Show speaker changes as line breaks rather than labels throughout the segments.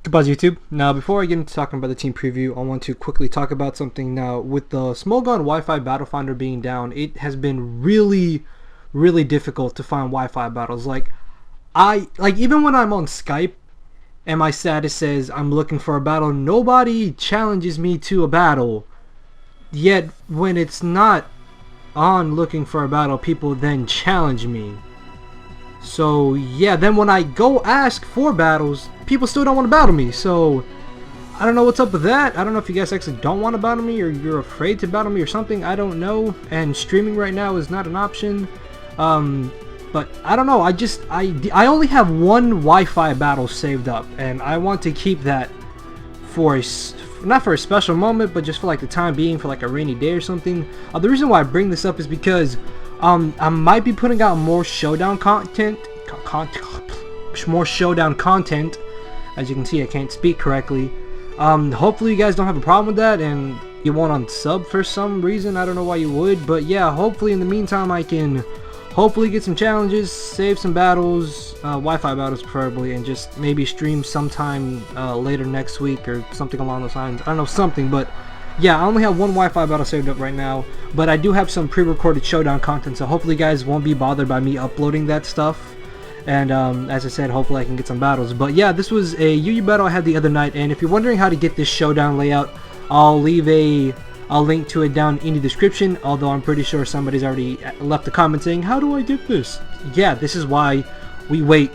Goodbye YouTube. Now before I get into talking about the team preview, I want to quickly talk about something now. With the Small Gun Wi-Fi Battle Finder being down, it has been really difficult to find Wi-Fi battles. Even when I'm on Skype and my status says I'm looking for a battle, nobody challenges me to a battle. Yet when it's not on looking for a battle, people then challenge me. So yeah, then when I go ask for battles, people still don't want to battle me. So I don't know what's up with that. I don't know if you guys actually don't want to battle me or you're afraid to battle me or something. I don't know. And streaming right now is not an option. But I don't know. I only have one Wi-Fi battle saved up, and I want to keep that for not for a special moment, but just for like the time being, for like a rainy day or something. The reason why I bring this up is because I might be putting out more showdown content. More showdown content. As you can see, I can't speak correctly. Hopefully you guys don't have a problem with that, and you won't unsub for some reason. I don't know why you would, but yeah, hopefully in the meantime I can hopefully get some challenges, save some battles, Wi-Fi battles preferably, and just maybe stream sometime later next week or something along those lines. I don't know, something, but yeah, I only have one Wi-Fi battle saved up right now, but I do have some pre-recorded showdown content, so hopefully you guys won't be bothered by me uploading that stuff. And as I said, hopefully I can get some battles. But yeah, this was a UU battle I had the other night, and if you're wondering how to get this showdown layout, I'll leave a link to it down in the description, although I'm pretty sure somebody's already left a comment saying, how do I get this? Yeah, this is why we wait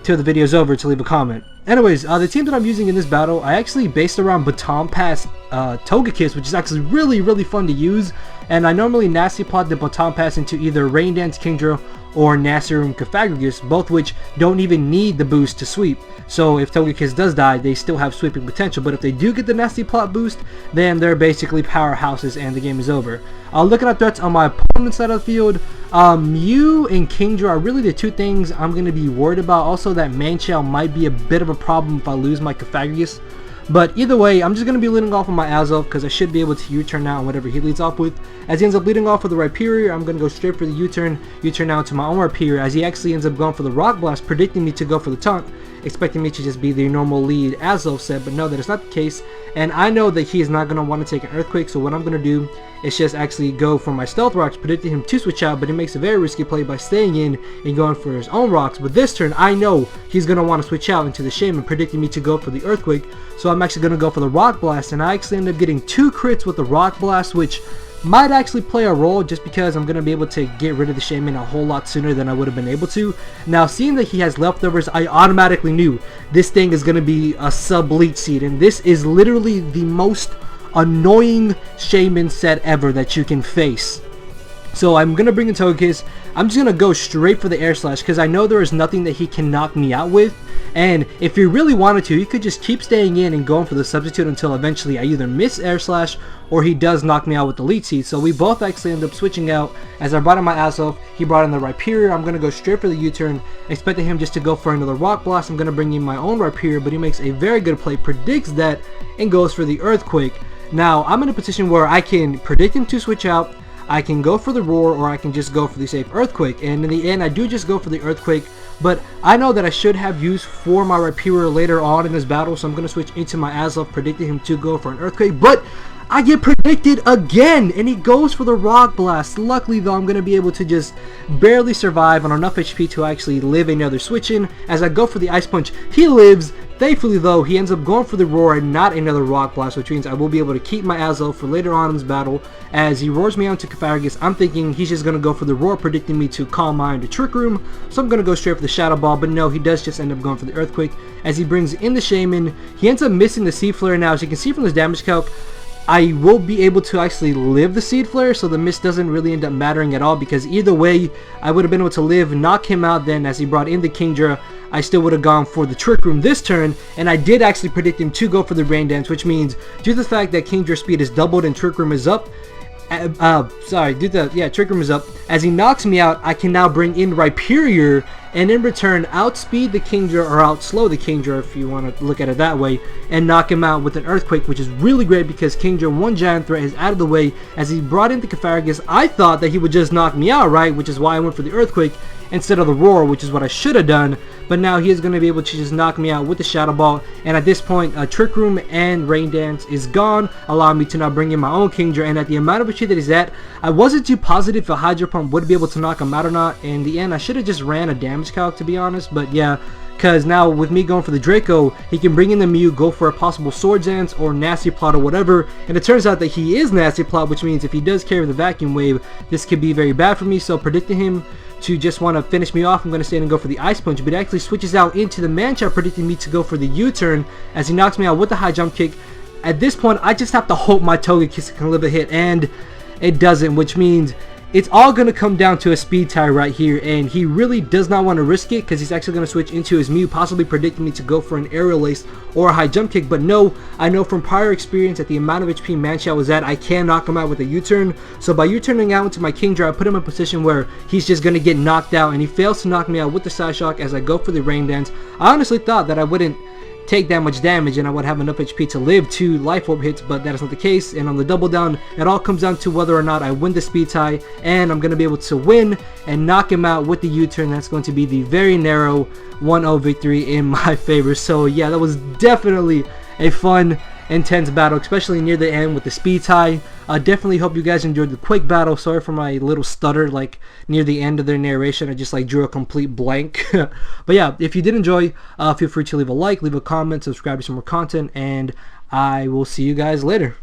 till the video's over to leave a comment. Anyways, the team that I'm using in this battle, I actually based around Baton Pass Togekiss, which is actually really fun to use. And I normally nasty plot the Baton Pass into either Rain Dance Kingdra or Naserum Cofagrigus, both which don't even need the boost to sweep. So if Togekiss does die, they still have sweeping potential. But if they do get the nasty plot boost, then they're basically powerhouses and the game is over. Looking at threats on my opponent's side of the field, Mew and Kingdra are really the two things I'm going to be worried about. Also, that Manchiel might be a bit of a problem if I lose my Cofagrigus. But either way, I'm just going to be leading off with my Azelf because I should be able to U-turn now on whatever he leads off with. As he ends up leading off with the Rhyperior, I'm going to go straight for the U-turn now to my own Rhyperior, as he actually ends up going for the Rock Blast, predicting me to go for the Taunt, expecting me to just be the normal lead Azelf set, but no, that is not the case. And I know that he is not going to want to take an Earthquake, so what I'm going to do is just actually go for my Stealth Rocks, predicting him to switch out, but he makes a very risky play by staying in and going for his own Rocks. But this turn, I know he's going to want to switch out into the Shaman, predicting me to go for the Earthquake, so I'm actually going to go for the Rock Blast, and I actually end up getting 2 crits with the Rock Blast, which might actually play a role just because I'm going to be able to get rid of the Shaman a whole lot sooner than I would have been able to. Now, seeing that he has leftovers, I automatically knew this thing is going to be a sub-Leech Seed, and this is literally the most annoying Shaman set ever that you can face. So I'm going to bring in Togekiss. I'm just going to go straight for the Air Slash because I know there is nothing that he can knock me out with. And if you really wanted to, you could just keep staying in and going for the substitute until eventually I either miss Air Slash or he does knock me out with the Leech Seed. So we both actually end up switching out. As I brought in my Azelf, he brought in the Rhyperior. I'm going to go straight for the U-turn, expecting him just to go for another Rock Blast. I'm going to bring in my own Rhyperior, but he makes a very good play, predicts that, and goes for the Earthquake. Now, I'm in a position where I can predict him to switch out, I can go for the Roar, or I can just go for the safe Earthquake. And in the end, I do just go for the Earthquake, but I know that I should have used for my Rhyperior later on in this battle, so I'm going to switch into my Azelf, predicting him to go for an Earthquake, but I get predicted again, and he goes for the Rock Blast. Luckily, though, I'm going to be able to just barely survive on enough HP to actually live another switch in. As I go for the Ice Punch, he lives. Thankfully, though, he ends up going for the Roar and not another Rock Blast, which means I will be able to keep my Azelf for later on in this battle. As he roars me onto Cofagrigus, I'm thinking he's just going to go for the Roar, predicting me to Calm Mind to Trick Room, so I'm going to go straight for the Shadow Ball, but no, he does just end up going for the Earthquake. As he brings in the Shaman, he ends up missing the Seed Flare. Now, as you can see from this damage calc, I will be able to actually live the Seed Flare, so the miss doesn't really end up mattering at all, because either way, I would have been able to live, knock him out. Then as he brought in the Kingdra, I still would have gone for the Trick Room this turn, and I did actually predict him to go for the Rain Dance, which means due to the fact that Kingdra speed is doubled and Trick Room is up, Trick Room is up. As he knocks me out, I can now bring in Rhyperior and in return outspeed the Kingdra, or outslow the Kingdra if you want to look at it that way, and knock him out with an Earthquake, which is really great because Kingdra, one giant threat, is out of the way. As he brought in the Cthulhu, I thought that he would just knock me out, right, which is why I went for the Earthquake instead of the Roar, which is what I should have done. But now he is going to be able to just knock me out with the Shadow Ball, and at this point Trick Room and Rain Dance is gone, allowing me to now bring in my own Kingdra. And at the amount of HP that he's at, I wasn't too positive if a Hydro Pump would be able to knock him out or not. In the end, I should have just ran a damage calc, to be honest, but yeah, because now with me going for the Draco, he can bring in the Mew, go for a possible Swords Dance or Nasty Plot or whatever, and it turns out that he is Nasty Plot, which means if he does carry the Vacuum Wave, this could be very bad for me. So predicting him to just want to finish me off, I'm going to stay and go for the Ice Punch, but it actually switches out into the Mancha, predicting me to go for the U-turn as he knocks me out with the High Jump Kick. At this point, I just have to hope my Togekiss can live a hit, and it doesn't, which means it's all going to come down to a speed tie right here, and he really does not want to risk it because he's actually going to switch into his Mew, possibly predicting me to go for an Aerial Ace or a High Jump Kick. But no, I know from prior experience at the amount of HP Mancha was at, I can knock him out with a U-turn. So by U-turning out into my Kingdra, I put him in a position where he's just going to get knocked out, and he fails to knock me out with the Psyshock as I go for the Rain Dance. I honestly thought that I wouldn't take that much damage and I would have enough HP to live 2 Life Orb hits, but that is not the case. And on the double down, it all comes down to whether or not I win the speed tie, and I'm going to be able to win and knock him out with the U-turn. That's going to be the very narrow 1-0 victory in my favor. So yeah, that was definitely a fun, intense battle, especially near the end with the speed tie. I definitely hope you guys enjoyed the quick battle. Sorry for my little stutter like near the end of their narration. I just like drew a complete blank. But yeah, if you did enjoy, feel free to leave a like, leave a comment, subscribe to some more content, and I will see you guys later.